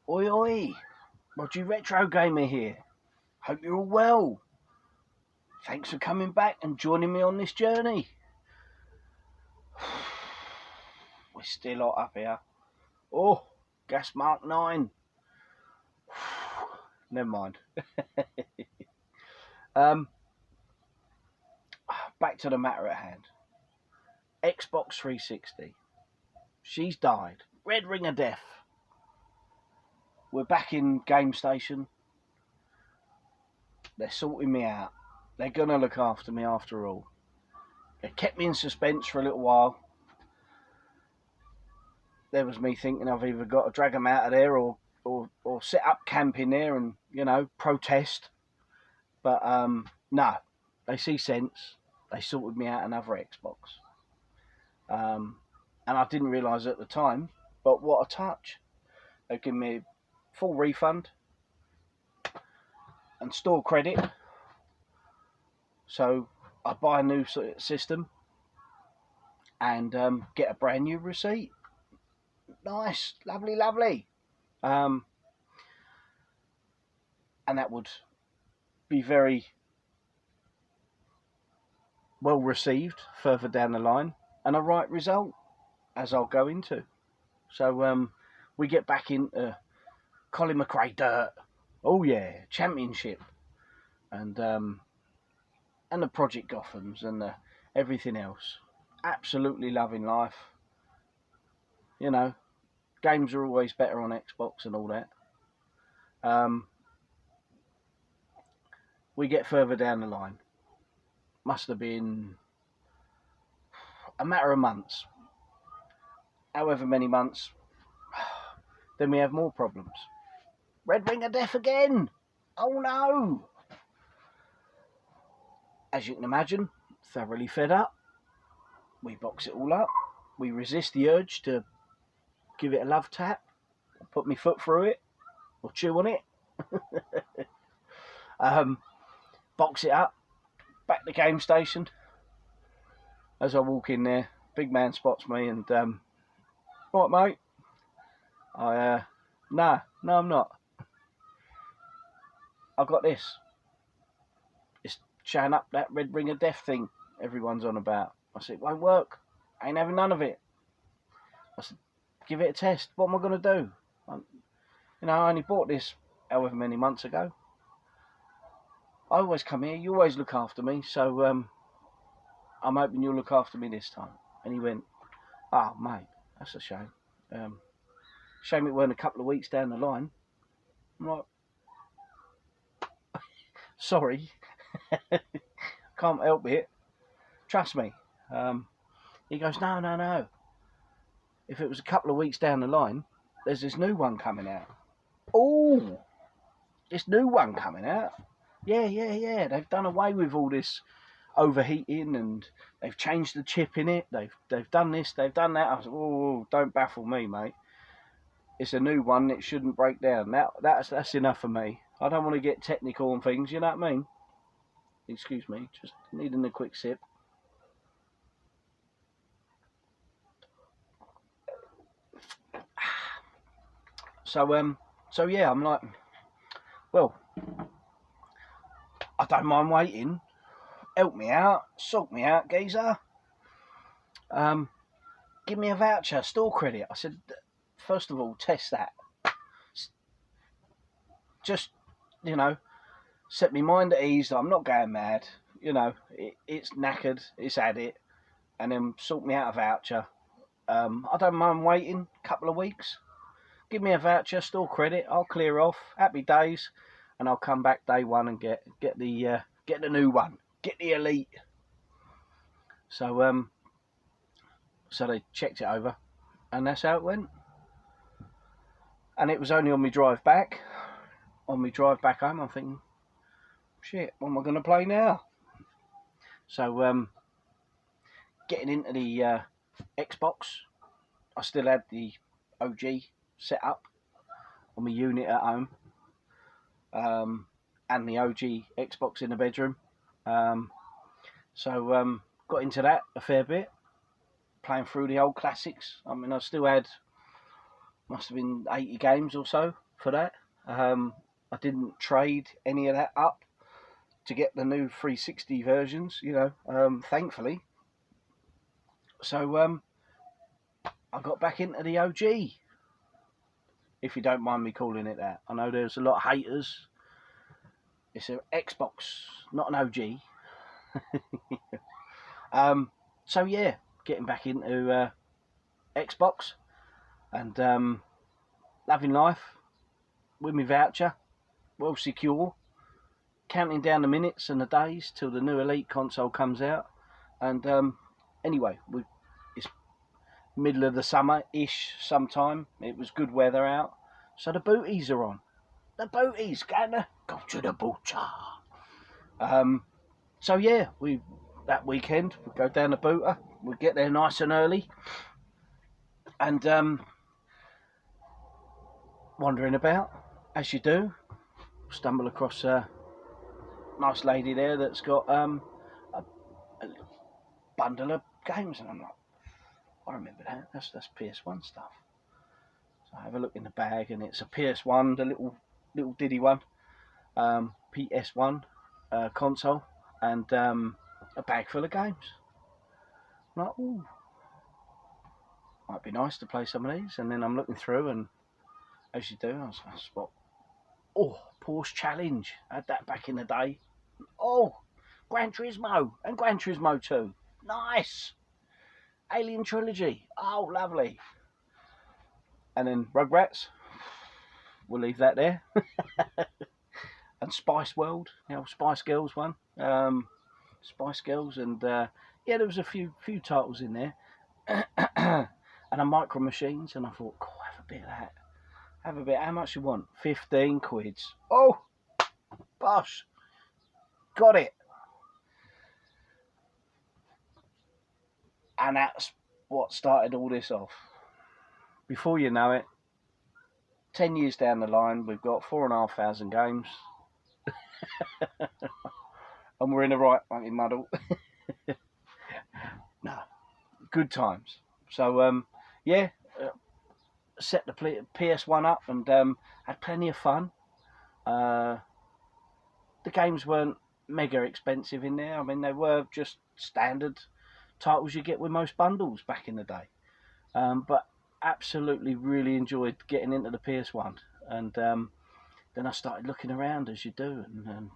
Oi oi, Roger Retro Gamer here. Hope you're all well. Thanks for coming back and joining me on this journey. We're still hot up here. Oh, gas mark 9. Never mind. Back to the matter at hand. Xbox 360. She's died. Red ring of death. We're back in Game Station. They're sorting me out. They're going to look after me after all. They kept me in suspense for a little while. There was me thinking I've either got to drag them out of there or set up camp in there and, protest. But no, they see sense. They sorted me out another Xbox. And I didn't realise at the time, but what a touch. They've given me full refund and store credit. So I buy a new system and get a brand new receipt. Nice, lovely, lovely. And that would be very well received further down the line, and a right result, as I'll go into. So we get back into Colin McRae dirt. Oh yeah, championship, and the Project Gothams and everything else. Absolutely loving life. Games are always better on Xbox and all that. We get further down the line. Must have been a matter of months. However many months. Then we have more problems. Red ring of death again. Oh no. As you can imagine, thoroughly fed up. We box it all up. We resist the urge to give it a love tap, or put my foot through it, or chew on it. Box it up, back to Game Station. As I walk in there, big man spots me and, right mate, no, I'm not. I've got this. It's showing up that red ring of death thing everyone's on about. I said, it won't work. I ain't having none of it. I said, give it a test. What am I going to do? I only bought this however many months ago. I always come here. You always look after me. So I'm hoping you'll look after me this time. And he went, oh, mate, that's a shame. Shame it weren't a couple of weeks down the line. I'm like, sorry. Can't help it. Trust me. He goes, no. If it was a couple of weeks down the line, there's this new one coming out. Oh, this new one coming out? Yeah. They've done away with all this overheating and they've changed the chip in it. They've done this, they've done that. I said, oh, don't baffle me, mate. It's a new one. It shouldn't break down. That's enough for me. I don't want to get technical on things. You know what I mean? Excuse me. Just needing a quick sip. So yeah, I'm like, well, I don't mind waiting. Help me out, sort me out, geezer. Give me a voucher, store credit. I said, first of all, test that. Just, set me mind at ease that I'm not going mad. It's knackered, it's had it, and then sort me out a voucher. I don't mind waiting a couple of weeks. Give me a voucher, store credit. I'll clear off. Happy days, and I'll come back day one and get the new one. Get the Elite. So they checked it over, and that's how it went. And it was only on my drive back. On my drive back home, I'm thinking, shit, what am I going to play now? So getting into the Xbox, I still had the OG set up on my unit at home, and the OG Xbox in the bedroom. So got into that a fair bit, playing through the old classics. I mean, I still had, must have been 80 games or so for that. I didn't trade any of that up to get the new 360 versions, thankfully. So I got back into the OG, if you don't mind me calling it that. I know there's a lot of haters. It's an Xbox, not an OG. So yeah, getting back into Xbox and loving life with my voucher, well secure, counting down the minutes and the days till the new Elite console comes out. And anyway, it's middle of the summer-ish sometime. It was good weather out, so the booties are on. The booties, gonna go to the butcher. So yeah, that weekend we go down the booter. We get there nice and early, and wandering about as you do, stumble across a nice lady there that's got a bundle of games, and I'm like, I remember that. That's PS1 stuff. So I have a look in the bag, and it's a PS1, the little diddy one, PS1 console, and a bag full of games. I'm like, ooh, might be nice to play some of these. And then I'm looking through, and as you do, I spot, Porsche Challenge. I had that back in the day. Oh, Gran Turismo and Gran Turismo 2. Nice. Alien Trilogy. Oh, lovely. And then Rugrats. We'll leave that there. And Spice World, Spice Girls one. Spice Girls, and yeah, there was a few titles in there. And a Micro Machines, and I thought, have a bit of that. Have a bit. How much you want? 15 quids. Oh, bosh. Got it. And that's what started all this off. Before you know it, 10 years down the line, we've got 4,500 games. And we're in the right fucking muddle. No, good times. So, yeah, set the PS1 up and had plenty of fun. The games weren't mega expensive in there. I mean, they were just standard titles you get with most bundles back in the day. But absolutely really enjoyed getting into the PS1. And then I started looking around, as you do, and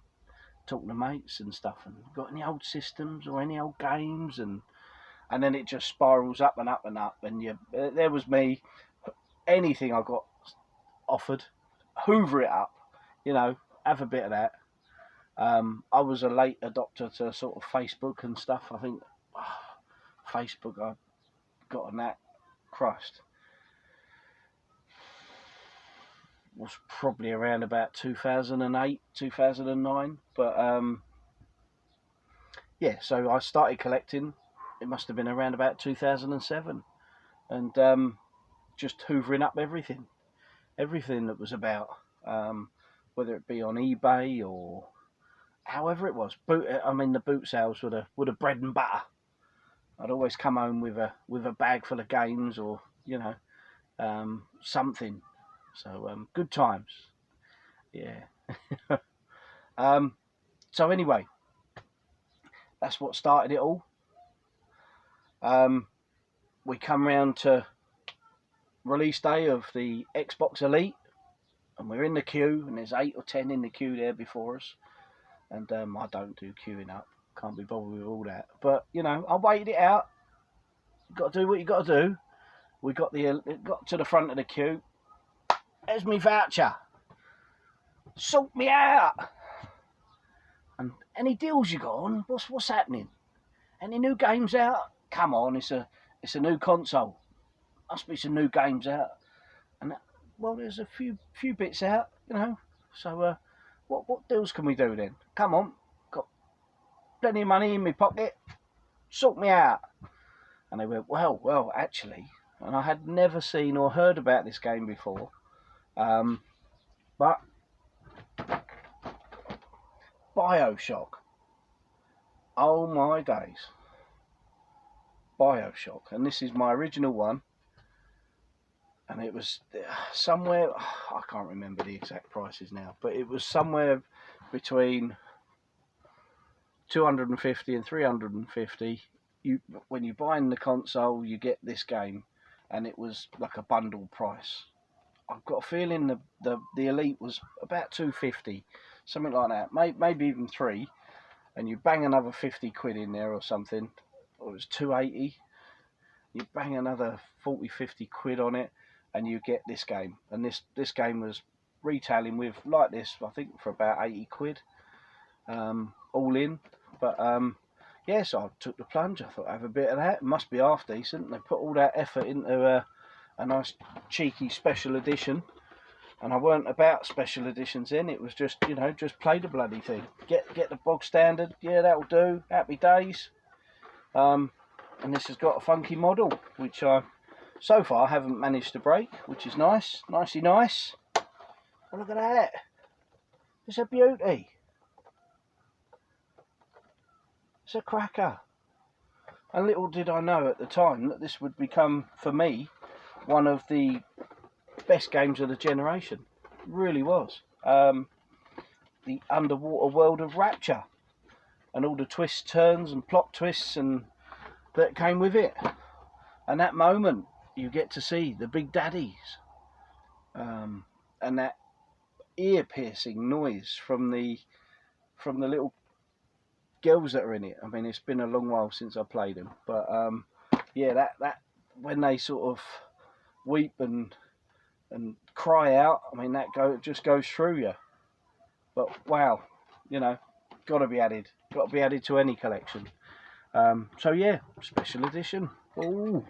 talking to mates and stuff, and got any old systems or any old games, and then it just spirals up and up and up. And there was me, anything I got offered, hoover it up, have a bit of that. I was a late adopter to sort of Facebook and stuff. I think Facebook, I got on that, Christ, was probably around about 2008, 2009. But yeah, so I started collecting. It must have been around about 2007, and just hoovering up everything that was about, whether it be on eBay or however it was. The boot sales were the bread and butter. I'd always come home with a bag full of games, or something. So good times, yeah. So anyway, that's what started it all. We come round to release day of the Xbox Elite, and we're in the queue, and there's 8 or 10 in the queue there before us. And I don't do queuing up, can't be bothered with all that. But I waited it out. You got to do what you got to do. We got to the front of the queue. There's me voucher. Sort me out. And any deals you got on? What's happening? Any new games out? Come on, it's a new console. Must be some new games out. And well, there's a few bits out, So what deals can we do then? Come on, got plenty of money in my pocket. Sort me out. And they went, well, actually, and I had never seen or heard about this game before. But Bioshock. Oh my days. Bioshock. And this is my original one. and it was somewhere, I can't remember the exact prices now, but it was somewhere between 250 and 350. When you buy in the console, you get this game, and it was like a bundle price. I've got a feeling the Elite was about 250, something like that, maybe even 3, and you bang another 50 quid in there or something, or it was 280. You bang another 40, 50 quid on it, and you get this game. And this game was retailing with, like this, I think, for about 80 quid, all in. But yes, I took the plunge. I thought, have a bit of that. It must be half decent. They put all that effort into a nice cheeky special edition, and I weren't about special editions then. It was just, just play the bloody thing. Get the bog standard. Yeah, that'll do. Happy days. And this has got a funky model, which I so far haven't managed to break, which is nice. Nicey nice. Oh, look at that. It's a beauty. It's a cracker. And little did I know at the time that this would become, for me, one of the best games of the generation. It really was. The underwater world of Rapture, and all the twists, turns and plot twists and that came with it. And that moment you get to see the big daddies, and that ear-piercing noise from the little girls that are in it. I mean, it's been a long while since I played them, but yeah, that when they sort of weep and cry out, I mean, just goes through you. But wow, got to be added to any collection. So yeah, special edition. Ooh.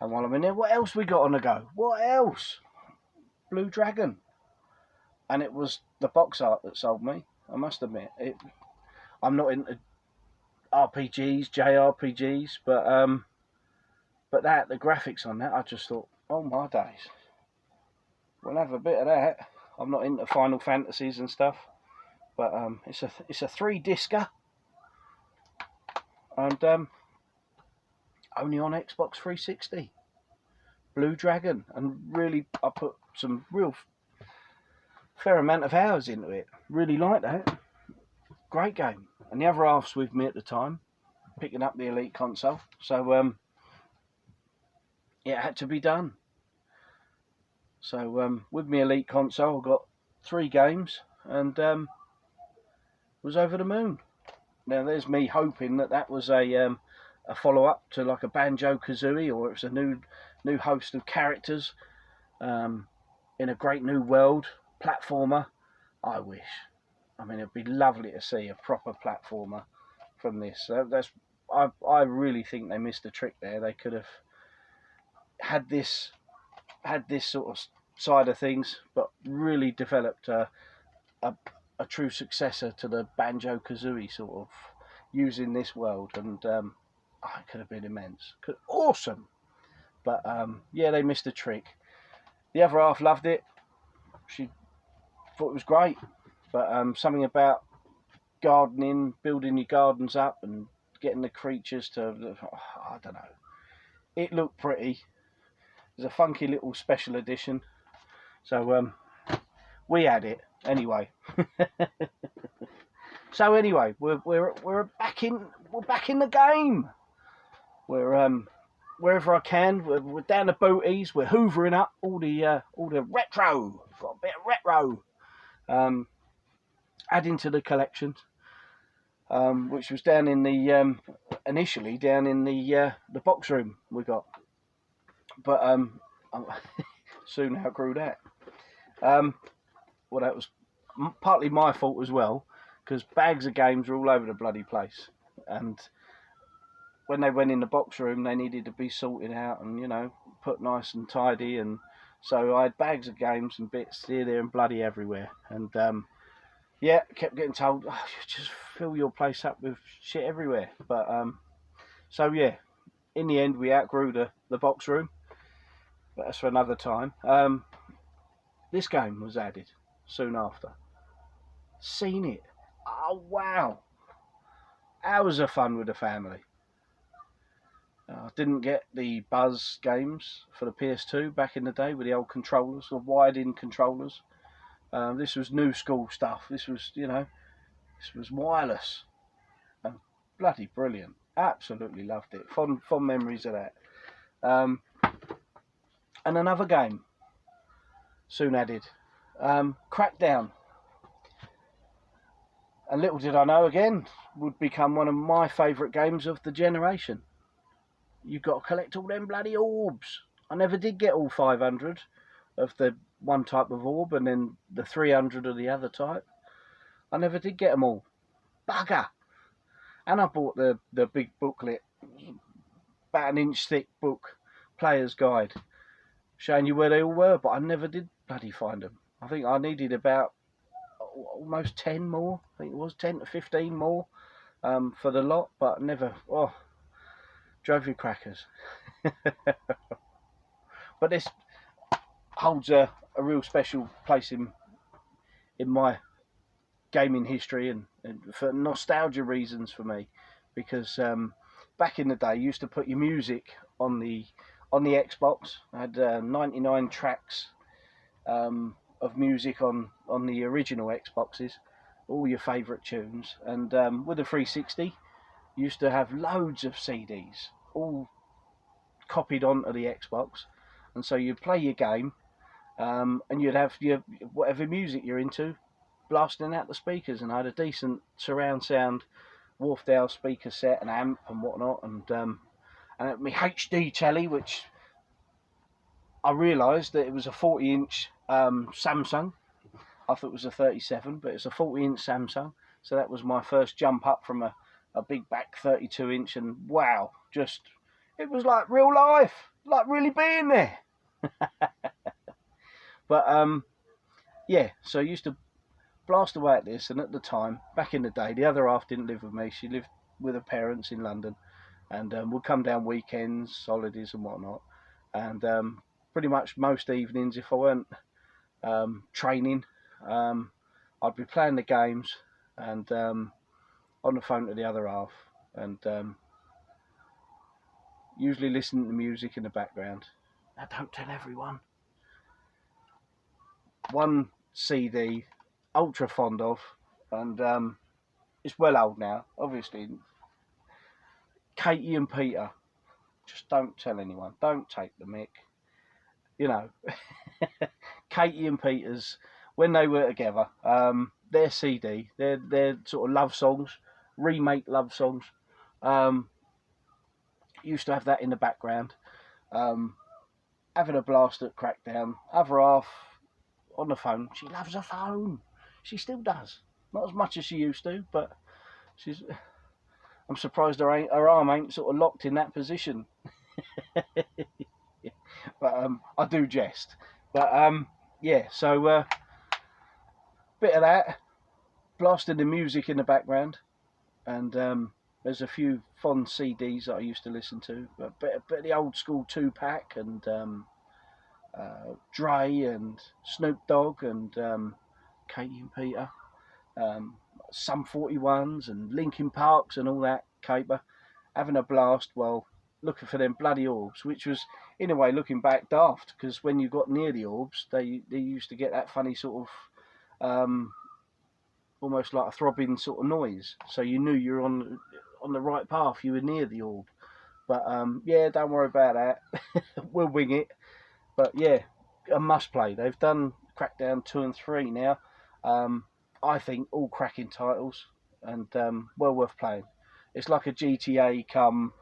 And while I'm in there, what else we got on the go? What else? Blue Dragon. And it was the box art that sold me, I must admit. I'm not into RPGs, JRPGs, but the graphics on that, I just thought, oh my days, we'll have a bit of that. I'm not into Final Fantasies and stuff, but it's a 3-discer, and only on Xbox 360. Blue Dragon, and really, I put some real fair amount of hours into it. Really like that. Great game. And the other half's with me at the time, picking up the Elite console. So it had to be done. So with my Elite console, I got 3 games and was over the moon. Now there's me hoping that was a follow-up to like a BanjoKazooie, or it's a new host of characters in a great new world platformer. I wish. I mean, it'd be lovely to see a proper platformer from this. I really think they missed a trick there. They could have had this sort of side of things, but really developed a true successor to the BanjoKazooie, sort of using this world, and it could have been immense, awesome. But yeah, they missed a trick. The other half loved it. She thought it was great, but something about gardening, building your gardens up, and getting the creatures to, I don't know. It looked pretty. It's a funky little special edition. So we had it anyway. So anyway, we're back in the game. We're wherever I can. We're down the booties. We're hoovering up all the retro. Got a bit of retro. Adding to the collection, which was down in the initially down in the box room we got, but soon outgrew that. Well, that was partly my fault as well, because bags of games were all over the bloody place, and when they went in the box room, they needed to be sorted out and put nice and tidy, and so I had bags of games and bits here, there, and bloody everywhere, and yeah, kept getting told, oh, just fill your place up with shit everywhere. But so yeah, in the end we outgrew the box room, but that's for another time. This game was added soon after. Seen it. Oh wow, hours of fun with the family. I didn't get the Buzz games for the PS2 back in the day with the old controllers, the wired-in controllers. This was new school stuff. This was, this was wireless and bloody brilliant. Absolutely loved it. Fond memories of that. And another game soon added, Crackdown. And little did I know, again, would become one of my favourite games of the generation. You've got to collect all them bloody orbs. I never did get all 500 of the one type of orb and then the 300 of the other type. I never did get them all. Bugger! And I bought the big booklet, about an inch thick book, Player's Guide, showing you where they all were, but I never did bloody find them. I think I needed about almost 10 more. I think it was 10 to 15 more for the lot, but never. Oh, drove you crackers. But this holds a real special place in my gaming history and for nostalgia reasons for me, because back in the day, you used to put your music on the Xbox. I had 99 tracks of music on the original Xboxes, all your favourite tunes, and with the 360 you used to have loads of CDs all copied onto the Xbox, and so you'd play your game and you'd have your whatever music you're into blasting out the speakers, and I had a decent surround sound Wharfdale speaker set and amp and whatnot, and my HD telly, which I realised that it was a 40-inch Samsung. I thought it was a 37, but it's a 40-inch Samsung. So that was my first jump up from a big back 32-inch, and wow, it was like real life, like really being there. But yeah, so I used to blast away at this, and at the time, back in the day, the other half didn't live with me. She lived with her parents in London, and would come down weekends, holidays and whatnot, and pretty much most evenings, if I weren't training, I'd be playing the games and on the phone to the other half, and usually listening to music in the background. Now, don't tell everyone. One CD, ultra fond of, and it's well old now, obviously. Katie and Peter. Just don't tell anyone. Don't take the mick. Katie and Peter's, when they were together, their CD, their sort of love songs, remake love songs, used to have that in the background, having a blast at Crackdown. Other half on the phone. She loves her phone. She still does. Not as much as she used to, but I'm surprised her arm ain't sort of locked in that position. But I do jest. But yeah, so bit of that, blasting the music in the background, and there's a few fond CDs that I used to listen to, but a bit of the old school 2-pack and Dre and Snoop Dogg and Katie and Peter, Sum 41s and Linkin Parks and all that caper, having a blast while looking for them bloody orbs, which was, in a way, looking back, daft, because when you got near the orbs, they used to get that funny sort of almost like a throbbing sort of noise, so you knew you were on the right path, you were near the orb. But yeah, don't worry about that. We'll wing it. But yeah, a must play. They've done Crackdown 2 and 3 now. I think all cracking titles, and well worth playing. It's like a GTA come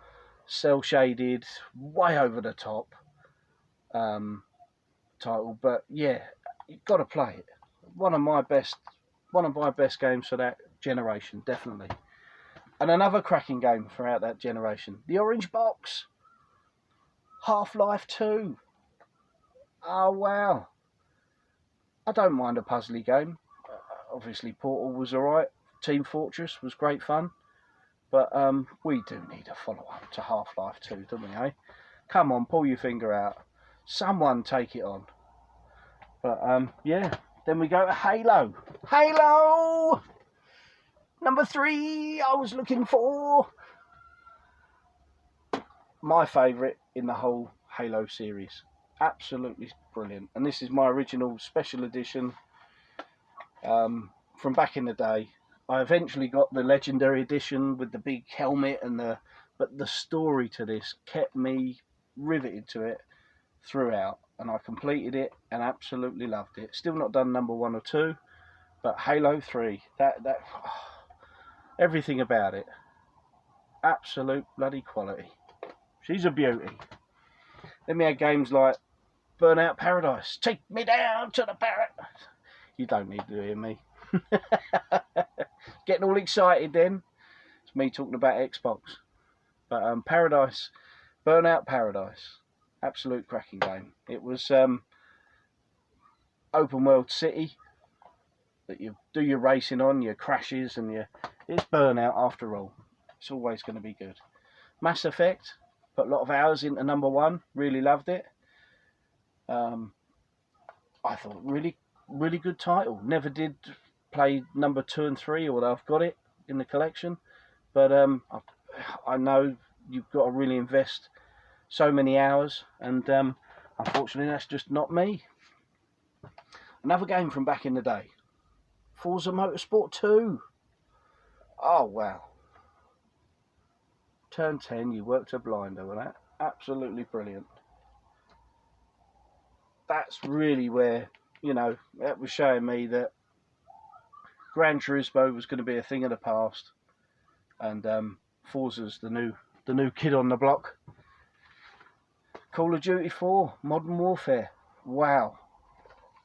cell shaded, way over the top title, but yeah, you've got to play it. One of my best games for that generation, definitely. And another cracking game throughout that generation, the Orange Box, Half-Life 2. Oh wow, I don't mind a puzzly game. Obviously Portal was alright, Team Fortress was great fun, but we do need a follow-up to Half-Life 2, don't we, eh? Come on, pull your finger out. Someone take it on. But yeah, then we go to Halo. Halo! Number 3 I was looking for. my favourite in the whole Halo series. Absolutely brilliant. And this is my original special edition from back in the day. I eventually got the legendary edition with the big helmet but the story to this kept me riveted to it throughout, and I completed it and absolutely loved it. Still not done number 1 or 2, but Halo 3, everything about it, absolute bloody quality. She's a beauty. Then we had games like Burnout Paradise. Take me down to the paradise. You don't need to hear me. Getting all excited then. It's me talking about Xbox. But Burnout Paradise, absolute cracking game. It was open world city that you do your racing on, your crashes, and it's Burnout after all. It's always going to be good. Mass Effect, put a lot of hours into number 1. Really loved it. I thought really good title. Never did play number 2 and 3, although I've got it in the collection. But I know you've got to really invest so many hours, and unfortunately that's just not me. Another game from back in the day, Forza Motorsport 2. Oh wow. Turn 10, you worked a blinder with that. Absolutely brilliant. That's really where, that was showing me that Gran Turismo was going to be a thing of the past, and Forza's the new kid on the block. Call of Duty 4, Modern Warfare. Wow.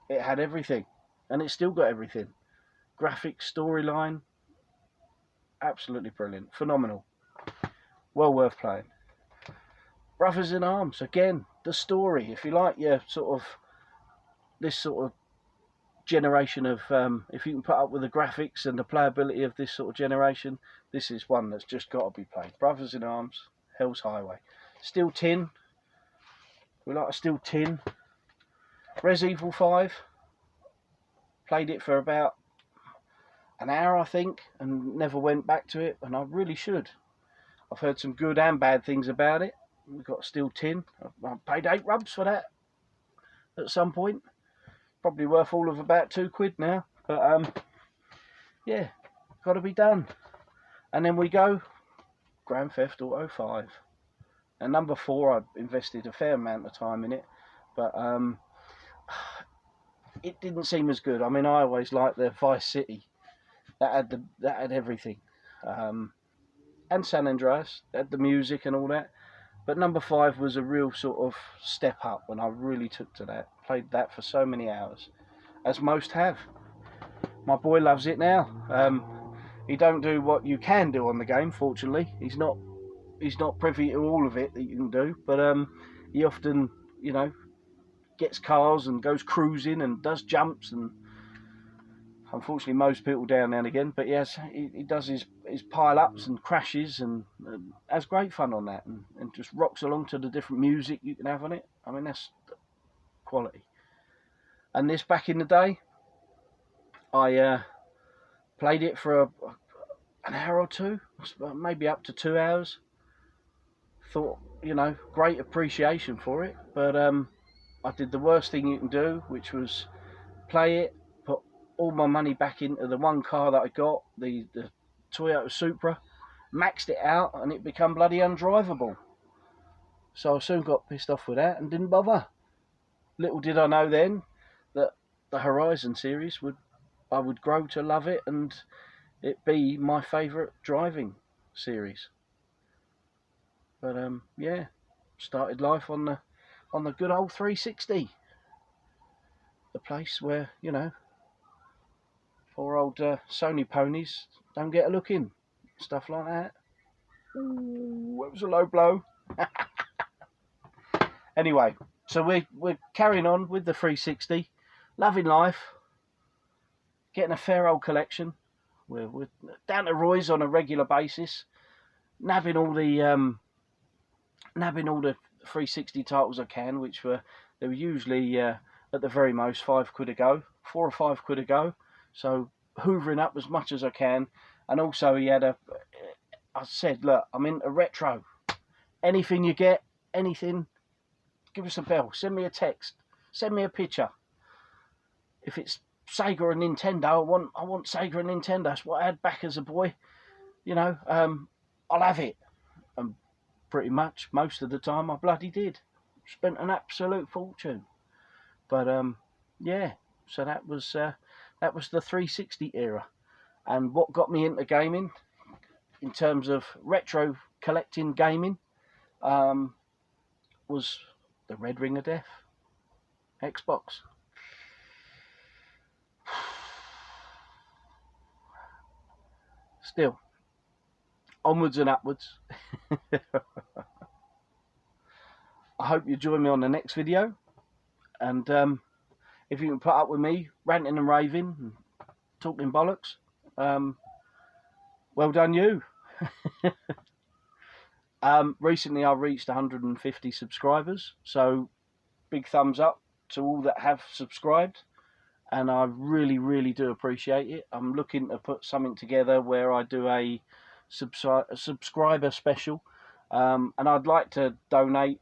It had everything, and it's still got everything. Graphics, storyline, absolutely brilliant, phenomenal. Well worth playing. Brothers in Arms, again, the story. If you like your this sort of generation of, if you can put up with the graphics and the playability of this sort of generation, this is one that's just got to be played. Brothers in Arms, Hell's Highway. Steel Tin. We like a Steel Tin. Res Evil 5. Played it for about an hour, I think, and never went back to it, and I really should. I've heard some good and bad things about it. We've got Steel Tin. I paid £8 for that at some point. Probably worth all of about £2 now. But yeah, got to be done. And then we go Grand Theft Auto 5. And number 4, I invested a fair amount of time in it, but it didn't seem as good. I mean, I always liked the Vice City. That had everything. And San Andreas, had the music and all that. But number 5 was a real sort of step up, and I really took to that. Played that for so many hours, as most have. My boy loves it now. He don't do what you can do on the game, fortunately. He's not privy to all of it that you can do, but he often, gets cars and goes cruising and does jumps, and unfortunately most people down now and again, but yes, he does his pile-ups and crashes and has great fun on that, and just rocks along to the different music you can have on it. I mean, that's quality. And this, back in the day, I played it for an hour or 2, maybe up to 2 hours. Thought, great appreciation for it, but I did the worst thing you can do, which was play it, put all my money back into the one car that I got, the Toyota Supra, maxed it out, and it became bloody undrivable. So I soon got pissed off with that and didn't bother. Little did I know then that the Horizon series I would grow to love it, and it be my favourite driving series. But yeah, started life on the good old 360. The place where, poor old Sony ponies don't get a look in. Stuff like that. Ooh, it was a low blow. Anyway, so we're carrying on with the 360. Loving life. Getting a fair old collection. We're down to Roy's on a regular basis. Nabbing all the 360 titles I can, they were usually at the very most £5 a go, £4 or £5 a go. So hoovering up as much as I can. And also I said, look, I'm into retro. anything you get, anything, give us a bell, send me a text, send me a picture. If it's Sega or Nintendo, I want Sega and Nintendo. That's what I had back as a boy. You know, I'll have it. And pretty much most of the time I bloody did. Spent an absolute fortune. But yeah, so that was the 360 era. And what got me into gaming, in terms of retro collecting gaming, was the Red Ring of Death, Xbox. Still, onwards and upwards. I hope you join me on the next video, and if you can put up with me ranting and raving and talking bollocks, well done you. Recently I reached 150 subscribers, so big thumbs up to all that have subscribed, and I really do appreciate it. I'm looking to put something together where I do a subscriber special, and I'd like to donate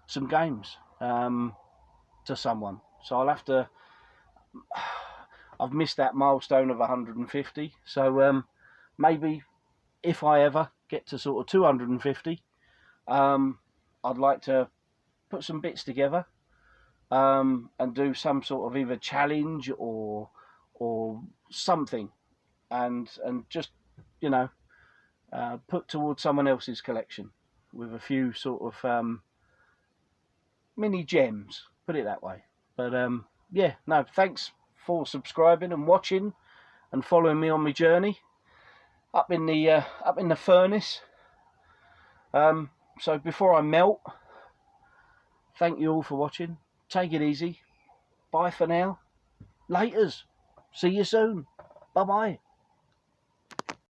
some games to someone. So I'll have to, I've missed that milestone of 150, so maybe if I ever get to sort of 250, I'd like to put some bits together and do some sort of either challenge or something, and just, you know, put towards someone else's collection with a few sort of mini gems, put it that way. But yeah, no, thanks for subscribing and watching and following me on my journey up in the furnace. So before I melt, thank you all for watching. Take it easy. Bye for now. Laters. See you soon. Bye bye.